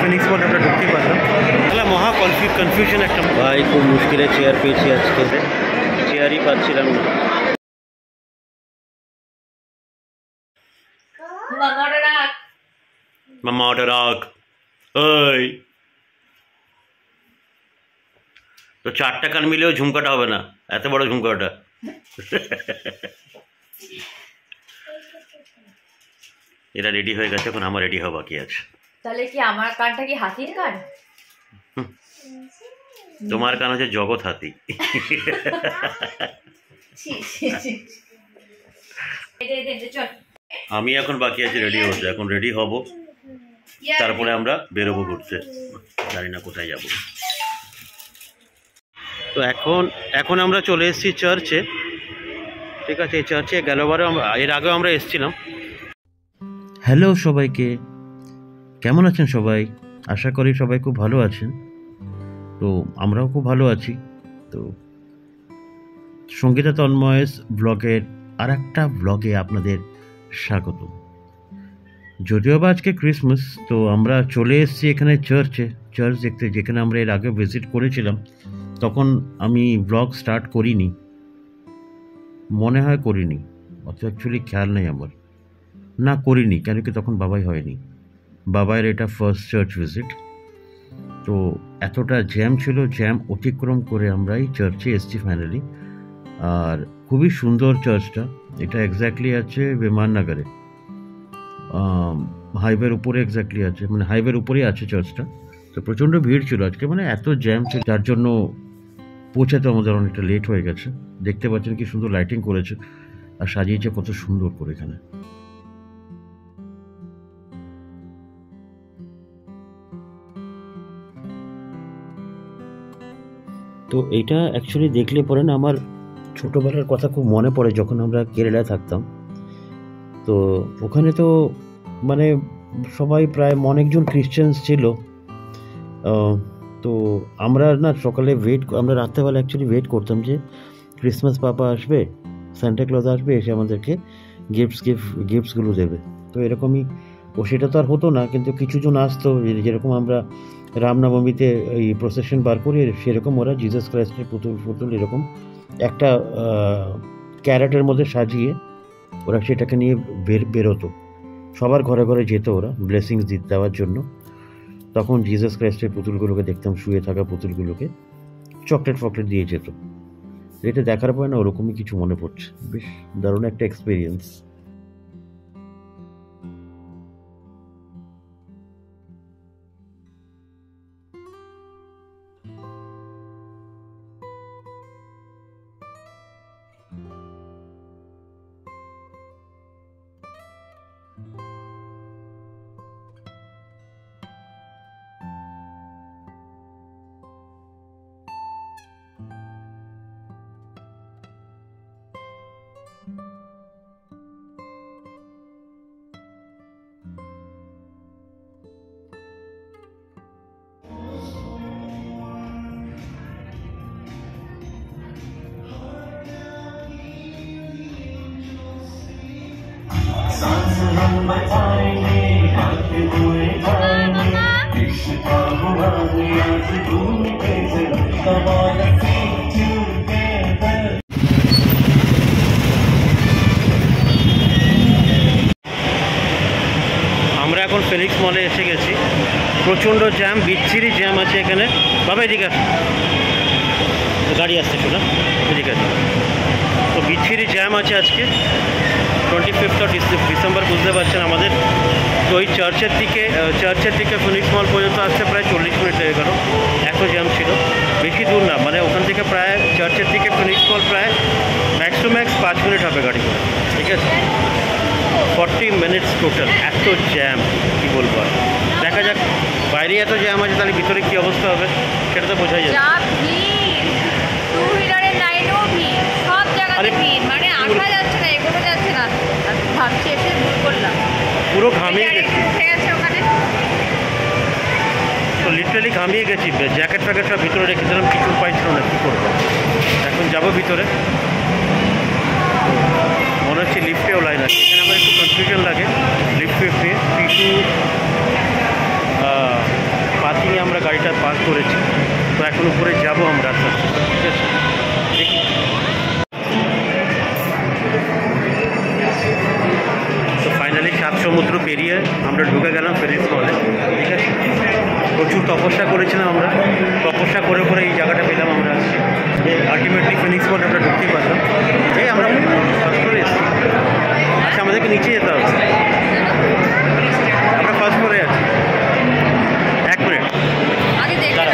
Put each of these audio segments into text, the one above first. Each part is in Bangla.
ফিনিক্স মলে আমরা ঢুকতে পারলাম। তাহলে মহা কনফিউশন একটা ভাই, খুব মুশকিলে চেয়ার পেয়েছি আজকে, চেয়ারই পাচ্ছিলাম না। মামা অর্ডার রাখ। ওই তো 4 টাকার মিলেও ঝুমকাটা হবে না, এত বড় ঝুমকাটা। এরা রেডি হয়ে গেছে, এখন আমার রেডি হওয়া বাকি আছে। তাহলে কি আমার কানটা কি হাতির কান? তোমার কান হচ্ছে জগৎ হাতি। আমি এখন বাকি আছি রেডি হতে, এখন রেডি হব, তারপরে আমরা বেরোবো ঘুরতে, জানি না কোথায় যাব। তো এখন আমরা চলে এসেছি চার্চে, ঠিক আছে। এই চার্চে গেলবারে এর আগেও আমরা এসেছিলাম। হ্যালো সবাইকে, কেমন আছেন সবাই? আশা করি সবাই খুব ভালো আছেন। তো আমরাও খুব ভালো আছি। তো সঙ্গীতা তন্ময়েস ব্লগের আর একটা ব্লগে আপনাদের স্বাগত। যদিও বা আজকে ক্রিসমাস, তো আমরা চলে এসেছি এখানে চার্চ দেখতে, যেখানে আমরা এর আগে ভিজিট করেছিলাম। তখন আমি ব্লগ স্টার্ট করিনি, মনে হয় করিনি, অত অ্যাকচুয়ালি খেয়াল নেই আমার, না করিনি, কেন কি তখন বাবাই হয়নি, বাবাইয়ের এটা ফার্স্ট চার্চ ভিজিট। তো এতটা জ্যাম ছিল, জ্যাম অতিক্রম করে আমরা এই চার্চে এসেছি ফাইনালি। আর খুবই সুন্দর চার্চটা, এটা এক্স্যাক্টলি আছে বিমাননগরে, হাইওয়ের উপরে এক্স্যাক্টলি আছে, মানে হাইওয়ের উপরেই আছে চার্চটা। তো প্রচণ্ড ভিড় ছিল আজকে, মানে এত জ্যাম ছিল, যার জন্য পৌঁছাতে আমাদের অনেকটা লেট হয়ে গেছে। দেখতে পাচ্ছেন কি সুন্দর লাইটিং করেছে আর সাজিয়েছে কত সুন্দর করে এখানে। তো এইটা অ্যাকচুয়ালি দেখলে পরে না আমার ছোটোবেলার কথা খুব মনে পড়ে, যখন আমরা কেরালায় থাকতাম। তো ওখানে তো মানে সবাই প্রায় অনেকজন খ্রিশ্চানস ছিল। তো আমরা না সকালে আমরা রাত্রেবেলা অ্যাকচুয়ালি ওয়েট করতাম যে ক্রিসমাস পাপা আসবে, সান্টা ক্লজ আসবে, এসে আমাদেরকে গিফটসগুলো দেবে। তো এরকমই, সেটা তো আর হতো না, কিন্তু কিছুজন আসতো, যেরকম আমরা রামনবমীতে এই প্রসেশন বার করি, সেরকম ওরা জিসাস ক্রাইস্টের পুতুল এরকম একটা ক্যারেটের মধ্যে সাজিয়ে ওরা সেটাকে নিয়ে বেরোতো, সবার ঘরে ঘরে যেত ওরা ব্লেসিংস দেওয়ার জন্য। তখন জিসাস ক্রাইস্টের পুতুলগুলোকে দেখতাম, শুয়ে থাকা পুতুলগুলোকে চকলেট দিয়ে যেত। এটা দেখার পরে না ওরকমই কিছু মনে পড়ছে, বেশ দারুণ একটা এক্সপিরিয়েন্স। আমরা এখন ফিনিক্স মলে এসে গেছি, প্রচণ্ড জ্যাম, বিচ্ছিরি জ্যাম আছে এখানে। বাবা এদিকে গাড়ি আসছে, শোনা এদিকে আছে। তো বিচ্ছিরি জ্যাম আছে আজকে 25 ডিসেম্বর, বুঝতে পারছেন আমাদের। তো ওই চার্চের দিকে ফিনিক্স মল পর্যন্ত আসতে প্রায় 40 মিনিট লেগে গেল, এত জ্যাম ছিল। বেশি দূর না, মানে ওখান থেকে প্রায় চার্চের দিকে ফিনিক্স মল প্রায় ম্যাক্স টু ম্যাক্স 5 মিনিট হবে গাড়ি করে, ঠিক আছে। 40 মিনিটস টোটাল, এত জ্যাম কী বলবো। আর দেখা যাক, বাইরে এত জ্যাম আছে, তাহলে ভিতরে কী অবস্থা হবে সেটা তো বোঝাই যায়। পুরো ঘামিয়ে গেছি, তো লিটারালি ঘামিয়ে গেছি, জ্যাকেট ফ্যাকেট সব ভিতরে রেখেছিলাম, কিছু উপায় ছিল না, কী করবো। এখন যাবো ভিতরে, মনে হচ্ছে লিফটেও লাইন আছে, এখানে আমার একটু কনফিউশন লাগে লিফট নিয়ে। গাড়িটা পার্ক করেছি। তো এখন উপরে যাবো আমরা, আস্তে আস্তে, ঠিক আছে? দেখি। তো ফাইনালি সাত সমুদ্র পেরিয়ে আমরা ঢুকে গেলাম ফিনিক্স মলে, ঠিক আছে? প্রচুর তপস্যা করেছিলাম আমরা, তপস্যা করে করে এই জায়গাটা পেলাম আমরা। আলটিমেটলি ফিনিক্স মলে আমরা ঢুকতেই পারলাম। এই আমরা ফার্স্ট ফ্লোরে এসেছি। আচ্ছা, আমাদেরকে নিচে যেতে হবে, আমরা ফার্স্ট ফ্লোরে আছি। এক মিনিট আগে দেখে নাও।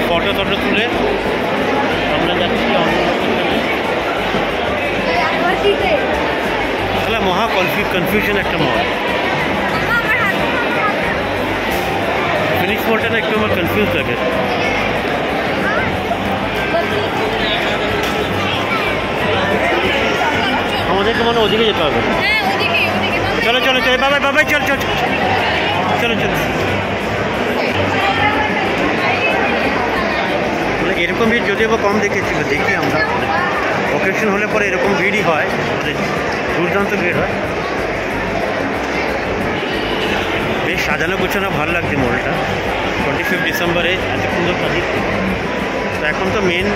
ফটো টটো তুলে আমরা যাচ্ছি তাহলে মহা কনফিউশন একটা মল। ফিনিক্স মলটা না একটু আমার কনফিউজ লাগে। আমাদেরকে মনে ওদিকে যেতে হবে। চলো চলো চলো, বাবাই বাবাই, চল চল চলো চলো। এরকম ভিড় যদিও বা কম দেখেছিল, দেখি আমরা অকেশন হলে পরে এরকম ভিড়ই হয়, মানে দুর্দান্ত ভিড় হয়। বেশ সাজানো গোছানো ভালো লাগছে মলটা। 25 ডিসেম্বরে এত সুন্দর সাজি। তো এখন তো মেন,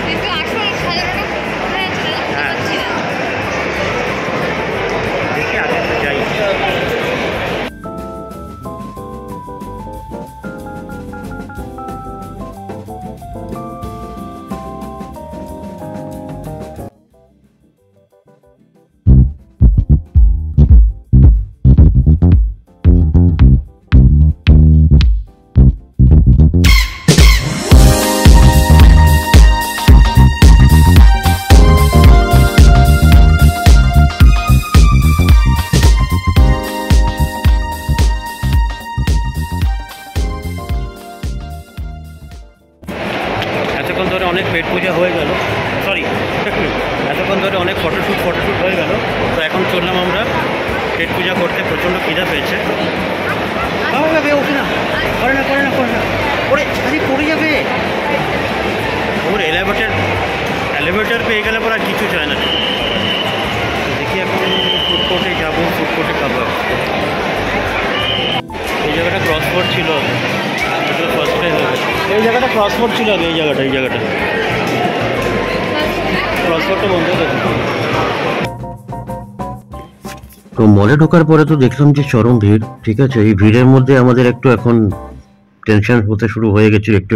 হ্যাঁ দেখি আগে তো যাই। এতক্ষণ ধরে অনেক পেট পূজা হয়ে গেল, সরি এতক্ষণ ধরে অনেক ফটোশ্যুট হয়ে গেল। তো এখন চললাম আমরা পেট পূজা করতে। প্রচণ্ড খিদা পেয়েছে। যাবে ওকে না, করে না করে না করে না, ওরে আরে পড়ে যাবে। ওর এলিভেটর পেয়ে গেলে পর আর কিছু চায় না। দেখি এখন ফুড কোর্টে যাবো, ফুড কোর্টে খাবো। এই জায়গাটা ক্রসপোর্ট ছিল, ফার্স্ট টাইম হবে। এই জায়গাটা ক্রসপোর্ট ছিল আগে, এই জায়গাটা ক্রসপোর্টটা বন্ধ করে। তো মলে ঢোকার পরে তো দেখলাম যে চরম ভিড়, ঠিক আছে? এই ভিড়ের মধ্যে আমাদের একটু এখন টেনশন হতে শুরু হয়ে গেছিল একটু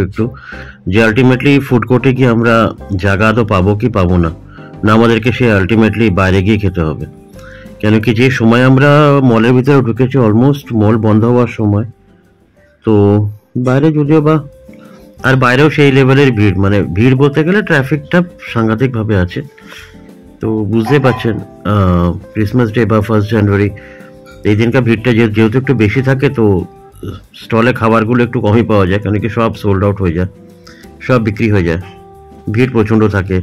যে আলটিমেটলি ফুড কোর্টে গিয়ে আমরা জায়গা তো পাবো কি পাবো না, আমাদেরকে সে আলটিমেটলি বাইরে গিয়ে খেতে হবে। কেন কি যে সময় আমরা মলের ভিতরে ঢুকেছি অলমোস্ট মল বন্ধ হওয়ার সময়। তো বাইরে যদিও বা, আর বাইরেও সেই লেভেলের ভিড়, মানে ভিড় বলতে গেলে ট্রাফিকটা সাংঘাতিকভাবে আছে। তো বুঝতে পারছেন ক্রিসমাস ডে বা 1 জানুয়ারি এই দিনকার ভিড়টা যেহেতু একটু বেশি থাকে, তো স্টলে খাবারগুলো একটু কমই পাওয়া যায়, কারণ কি সব সোল্ড আউট হয়ে যায়, সব বিক্রি হয়ে যায়। ভিড় প্রচণ্ড থাকে,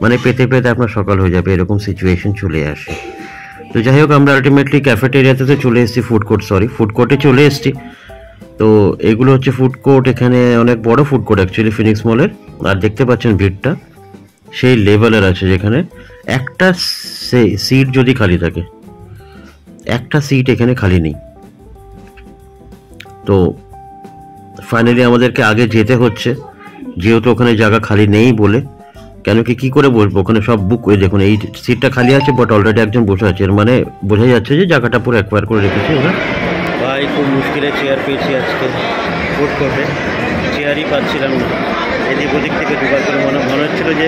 মানে পেতে আপনার সকাল হয়ে যাবে, এরকম সিচুয়েশন চলে আসে। তো যাই হোক আমরা আলটিমেটলি ক্যাফেটেরিয়াতে তো চলে এসেছি, ফুড কোর্টে চলে এসেছি। তো এগুলো হচ্ছে ফুড কোর্ট, এখানে অনেক বড় ফুড কোর্ট অ্যাকচুয়ালি ফিনিক্স মলের। আর দেখতে পাচ্ছেন ভিড়টা সেই লেভেলের আছে, যেখানে একটা সিট যদি খালি থাকে, একটা সিট এখানে খালি নেই। তো ফাইনালি আমাদেরকে আগে যেতে হচ্ছে, যেহেতু ওখানে জায়গা খালি নেই বলে। কেন কি করে বলবো, ওখানে সব বুক। ওই দেখুন এই সিটটা খালি আছে, বাট অলরেডি একজন বসে আছে, এর মানে বোঝা যাচ্ছে যে জায়গাটা পুরো অ্যাকোয়ার করে রেখেছে ওরা। ভাই খুব মুশকিলে চেয়ার পেয়েছি আজকে ফুড কোর্টে, চেয়ারই পাচ্ছিলাম না। এদিক ওদিক থেকে দুবার করে মনে হচ্ছিলো যে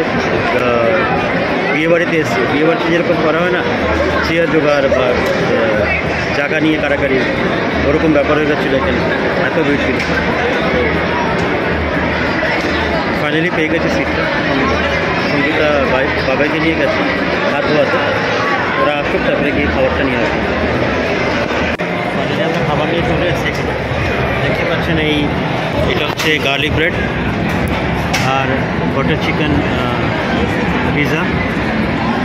বিয়েবাড়িতে এসছে, বিয়েবাড়িতে যেরকম করা হয় না, চেয়ার জোগাড় বা জায়গা নিয়ে কাড়াকাড়ি, ওরকম ব্যাপার হয়ে গেছিলো এখানে, এত ভিড় ছিল। ফাইনালি পেয়ে গেছে সিটটা। সঙ্গীতা বাবাইকে নিয়ে গেছে হাত ধোয়াতে, ওরা আসুক তারপরে গিয়ে খাবারটা নিয়ে আসবে। ফাইনালি আমরা খাবার নিয়ে চলে এসেছি এখানে। দেখতে পাচ্ছেন এটা হচ্ছে গার্লিক ব্রেড আর butter chicken pizza,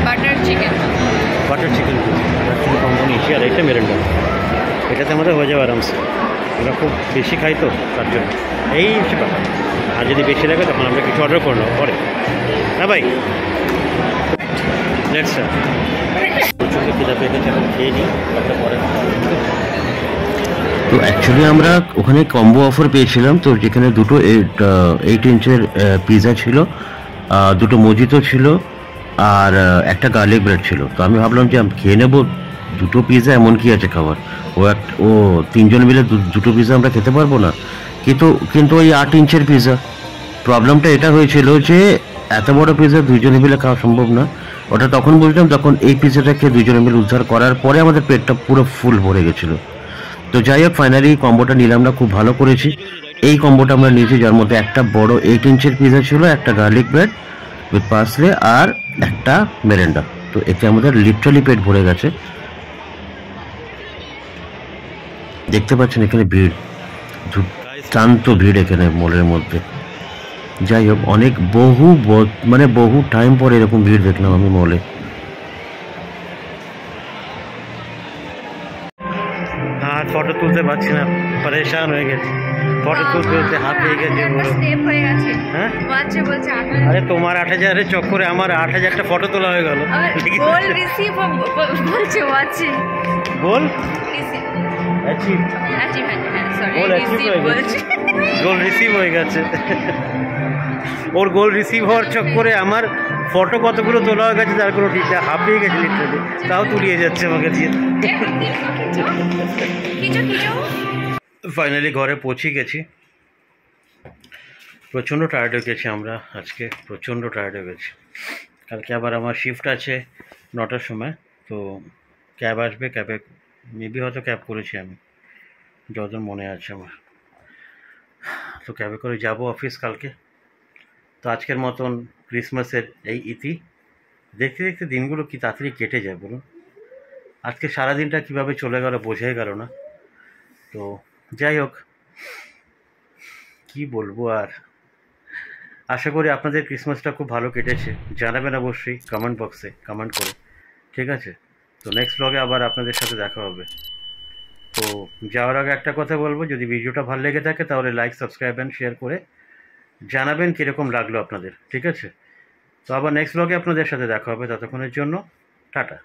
butter chicken combo নিয়েছি। আর এটা মেরেন্ডা, এটাতে আমাদের হয়ে যাবে আরামসে। আমরা খুব বেশি খাই তো তার জন্য এই হচ্ছে ব্যাপার। আর যদি বেশি লাগে তখন আমরা কিছু অর্ডার করে নেবো পরে, না ভাই? লেটস প্রচুর খিদা পেয়ে গেছে, খেয়ে নিই তারপরে পরে। তো অ্যাকচুয়ালি আমরা ওখানে কম্বো অফার পেয়েছিলাম, তো যেখানে দুটো 8 ইঞ্চের পিৎজা ছিল, দুটো মজিতো ছিল আর একটা গার্লিক ব্রেড ছিল। তো আমি ভাবলাম যে আমি খেয়ে নেবো দুটো পিৎজা, এমন কি আছে খাবার। ও 3 জন মিলে দুটো পিৎজা আমরা খেতে পারবো না। কিন্তু ওই 8 ইঞ্চের পিৎজা, প্রবলেমটা এটা হয়েছিল যে এত বড় পিৎজা 2 জনে মিলে খাওয়া সম্ভব না। ওটা তখন বলতাম, তখন এই পিৎজাটা খেয়ে 2 জনে মিলে উদ্ধার করার পরে আমাদের পেটটা পুরো ফুল ভরে গেছিলো। তো যাই হোক, ফাইনালি কম্বোটা নিলাম না, খুব ভালো করেছি। এই কম্বোটা আমরা নিয়েছি, যার মধ্যে একটা বড় 8 ইঞ্চের পিৎজা ছিল, একটা গার্লিক ব্রেড উইথ পার্সলে আর একটা মেরেন্ডা। তো এতে আমাদের লিটারালি পেট ভরে গেছে। দেখতে পাচ্ছেন এখানে ভিড়, দুর্দান্ত ভিড় এখানে মলের মধ্যে। যাই হোক, অনেক বহু টাইম পরে এরকম ভিড় দেখলাম আমি মলে। আর ফটো তুলতে পারছি না, পরেশান হয়ে গেছি। ফটো তুলতে হাত হয়ে গেছে। হ্যাঁ, আরে তোমার 8,000-এর চক্করে আমার 8,000টা ফটো তোলা হয়ে গেল। গোল রিসিভ হয়ে গেছে। ওর গোল রিসিভ হওয়ার চক্করে আমার ফটো কতগুলো তোলা হয়ে গেছে তার কোনো ঠিক না, হাঁপিয়ে গেছে লিটারালি, তাও তুলিয়ে যাচ্ছে আমাকে দিয়ে। ফাইনালি ঘরে পৌঁছে গেছি। প্রচণ্ড টায়ার্ড হয়ে গেছি আমরা আজকে, প্রচণ্ড টায়ার্ড হয়ে গেছি। কালকে আবার আমার শিফট আছে 9টার সময়, তো ক্যাব আসবে, ক্যাবে মেবি হয়তো ক্যাব করেছি আমি, যতদূর মনে আছে আমার। তো ক্যাবে করে যাব অফিস কালকে। তো আজকের মতন ক্রিসমাসের এই ইতি। দেখতে দেখতে দিনগুলো কি তাড়াতাড়ি কেটে যায় বলুন। আজকে সারাদিনটা কীভাবে চলে গেল বোঝাই গেল না। তো যাই হোক, কী বলবো আর। আশা করি আপনাদের ক্রিসমাসটা খুব ভালো কেটেছে। জানাবেন অবশ্যই কমেন্ট বক্সে কমেন্ট করে, ঠিক আছে? তো নেক্সট ব্লগে আবার আপনাদের সাথে দেখা হবে। তো যাওয়ার আগে একটা কথা বলবো, যদি ভিডিওটা ভালো লেগে থাকে তাহলে লাইক, সাবস্ক্রাইব অ্যান্ড শেয়ার করে জানাবেন কীরকম লাগলো আপনাদের, ঠিক আছে? তো আবার নেক্সট ব্লগে আপনাদের সাথে দেখা হবে। ততক্ষণের জন্য টাটা।